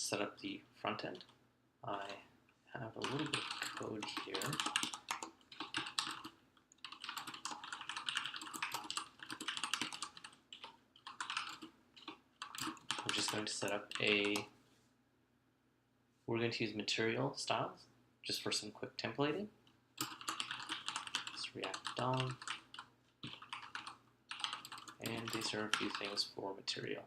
set up the front end. I have a little bit of code here. I'm just going to set up we're going to use material styles just for some quick templating. It's React DOM. And these are a few things for material.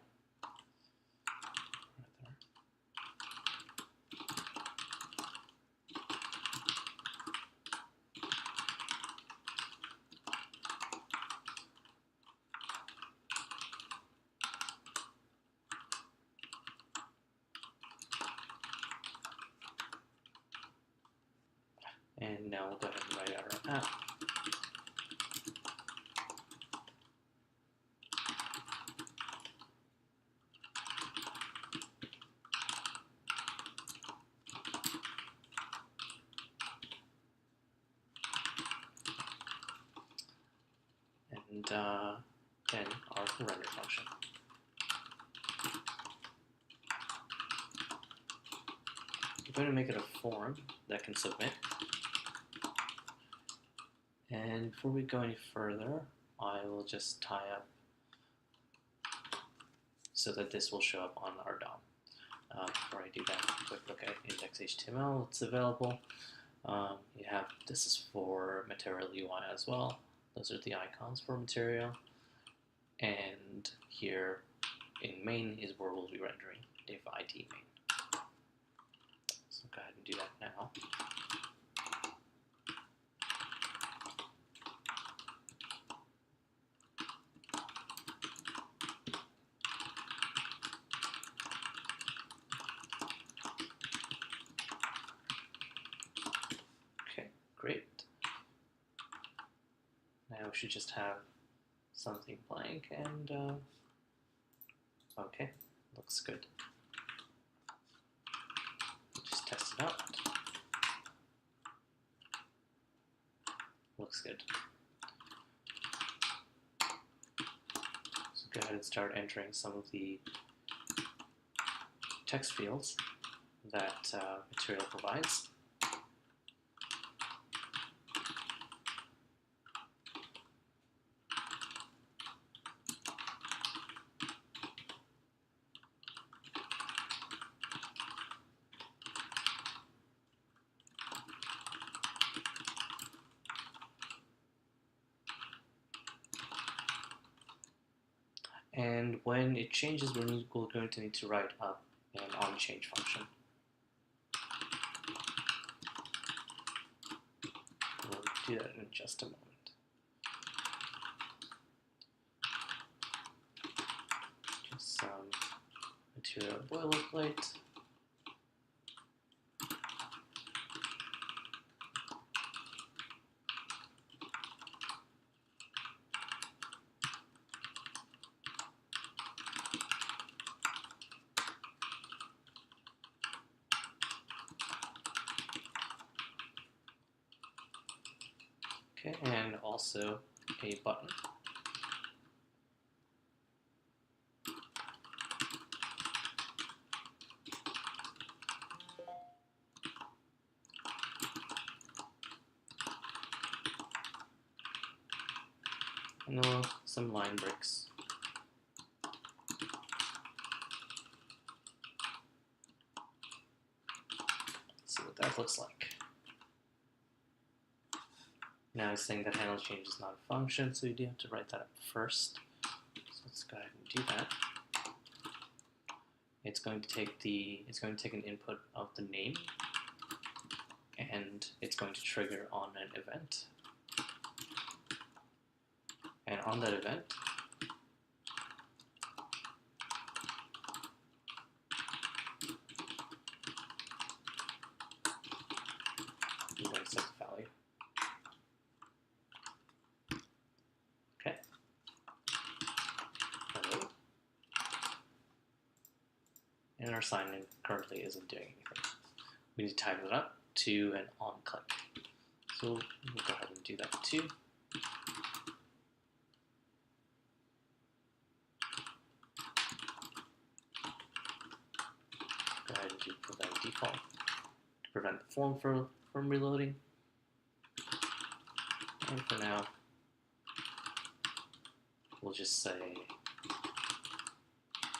And now we'll go ahead and write out our app. And then our render function. I'm going to make it a form that can submit. And before we go any further, I will just tie up so that this will show up on our DOM. Before I do that, quick look at index.html. It's available. You have, this is for Material UI as well. Those are the icons for Material. And here in main is where we'll be rendering div ID main. So go ahead and do that now. Great. Now we should just have something blank and okay, looks good. Just test it out. Looks good. So go ahead and start entering some of the text fields that Material provides. And when it changes, we're going to need to write up an onChange function. We'll do that in just a moment. Just some Material boilerplate. Okay, and also a button. And some line breaks. Let's see what that looks like. Now it's saying that handle change is not a function, so you do have to write that up first. So let's go ahead and do that. It's going to take an input of the name, and it's going to trigger on an event. And on that event, I'm going to set the value. Okay. Hello. And our sign-in currently isn't doing anything. We need to tighten it up to an on click. So we'll go ahead and do that too. Go ahead decided to prevent default to prevent the form from reloading. And for now, we'll just say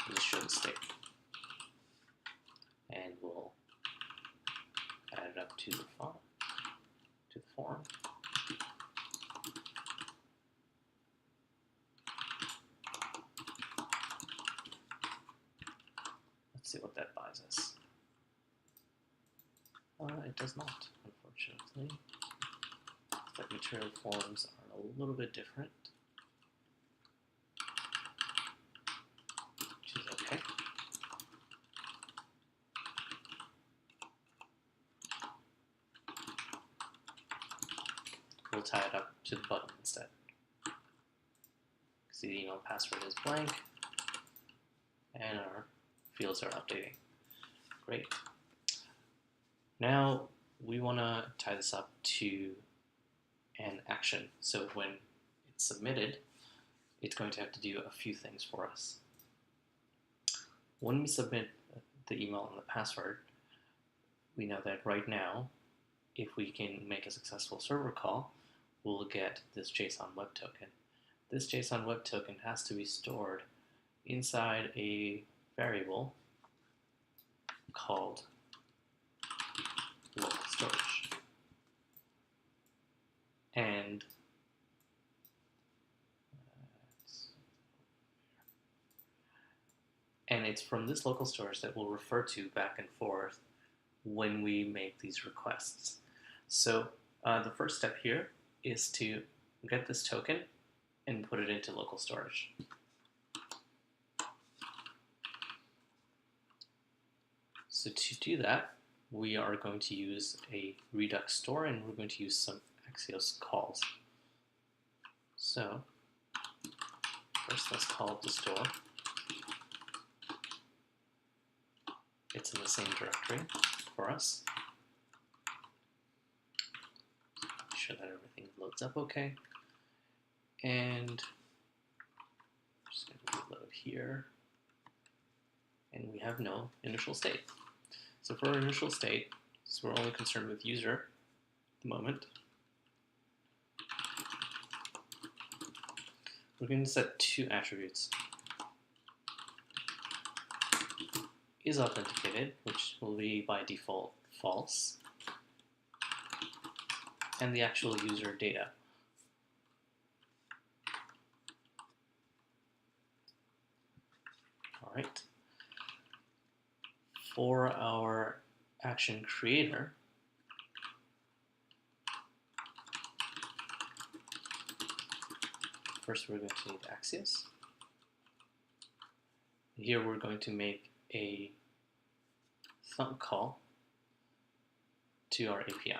we'll just show the state, and we'll add it up to the form. Let's see what that buys us. It does not, unfortunately. Like material forms are a little bit different, which is okay. We'll tie it up to the button instead. See, the email password is blank, and our fields are updating. Great. Now we want to tie this up to an action. So when it's submitted, it's going to have to do a few things for us. When we submit the email and the password, we know that right now, if we can make a successful server call, we'll get this JSON web token. This JSON web token has to be stored inside a variable called local storage. And it's from this local storage that we'll refer to back and forth when we make these requests. So the first step here is to get this token and put it into local storage. So to do that, we are going to use a Redux store, and we're going to use some Axios calls. So first let's call up the store. It's in the same directory for us. Make sure that everything loads up okay. And I'm just going to reload here. And we have no initial state. So for our initial state, so we're only concerned with user at the moment. We're going to set two attributes. Is authenticated, which will be by default false, and the actual user data. All right. For our action creator, first we're going to need Axios. Here we're going to make a thumb call to our API.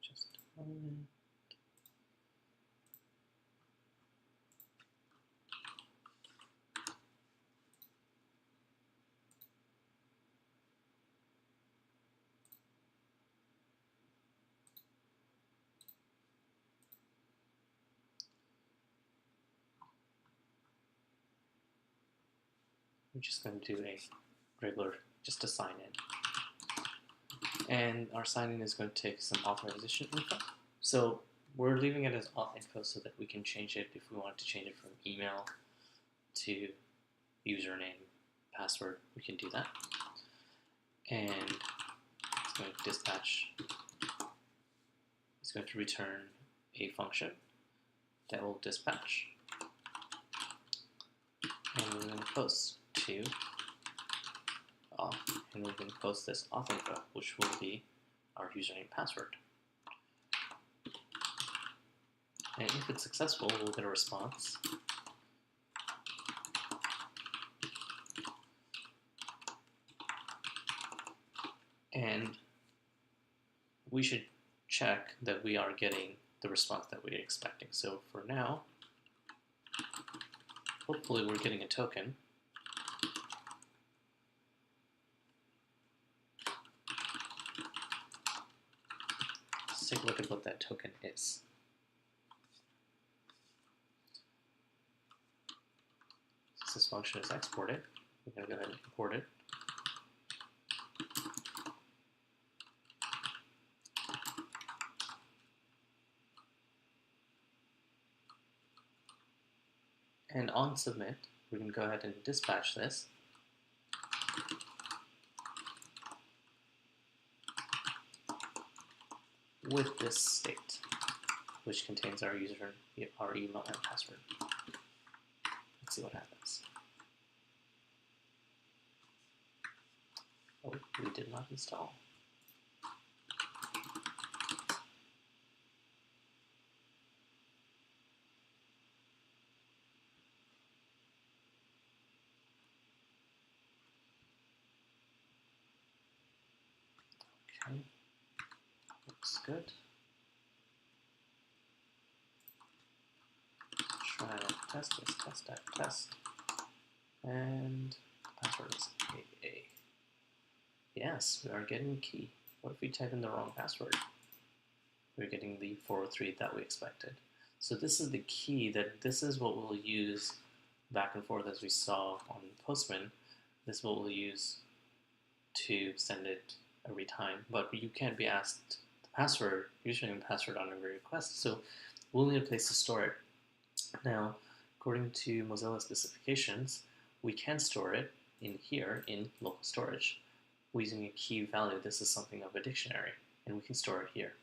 Just a moment. We're just going to do a regular, just a sign in. And our sign in is going to take some authorization info. So we're leaving it as auth info so that we can change it if we want to change it from email to username, password, we can do that. And it's going to dispatch, it's going to return a function that will dispatch. And we're going to post to auth, and we're going to post this auth info, which will be our username password. And if it's successful, we'll get a response. And we should check that we are getting the response that we're expecting. So for now, hopefully we're getting a token. take a look at what that token is. Since this function is exported, we're going to go ahead and import it. And on submit, we can go ahead and dispatch this. With this state, which contains our our email and password. Let's see what happens. Oh, we did not install. Okay, looks good. Try to test this, test. And the password is AA. Yes, we are getting a key. What if we type in the wrong password? We're getting the 403 that we expected. So this is the key, that this is what we'll use back and forth as we saw on Postman. This is what we'll use to send it every time, but you can't be asked the password, username and password on every request, so we'll need a place to store it. Now, according to Mozilla specifications, we can store it in here in local storage. Using a key value, this is something of a dictionary, and we can store it here.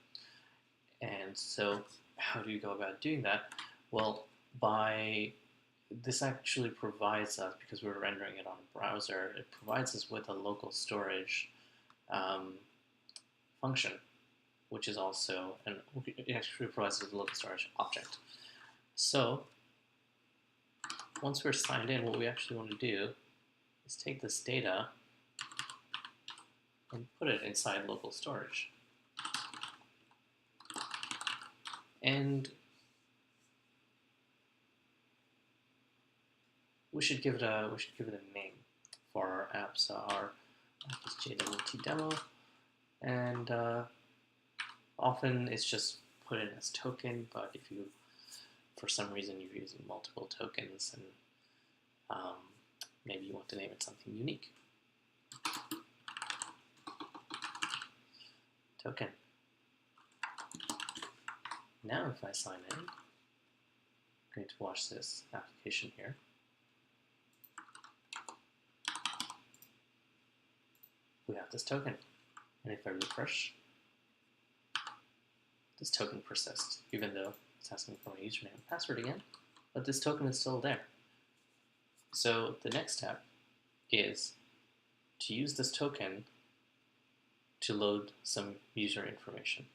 And so, how do you go about doing that? Well, this actually provides us, because we're rendering it on a browser, it provides us with a local storage function, which is also, it actually provides us with a local storage object. So, once we're signed in, what we actually want to do is take this data and put it inside local storage. And we should give it a name for our app. So our app is jwt demo, and often it's just put in as token. But if you, for some reason, you're using multiple tokens, and maybe you want to name it something unique. Token. Now if I sign in, I'm going to watch this application here. We have this token. And if I refresh, this token persists, even though it's asking for my username and password again, but this token is still there. So the next step is to use this token to load some user information.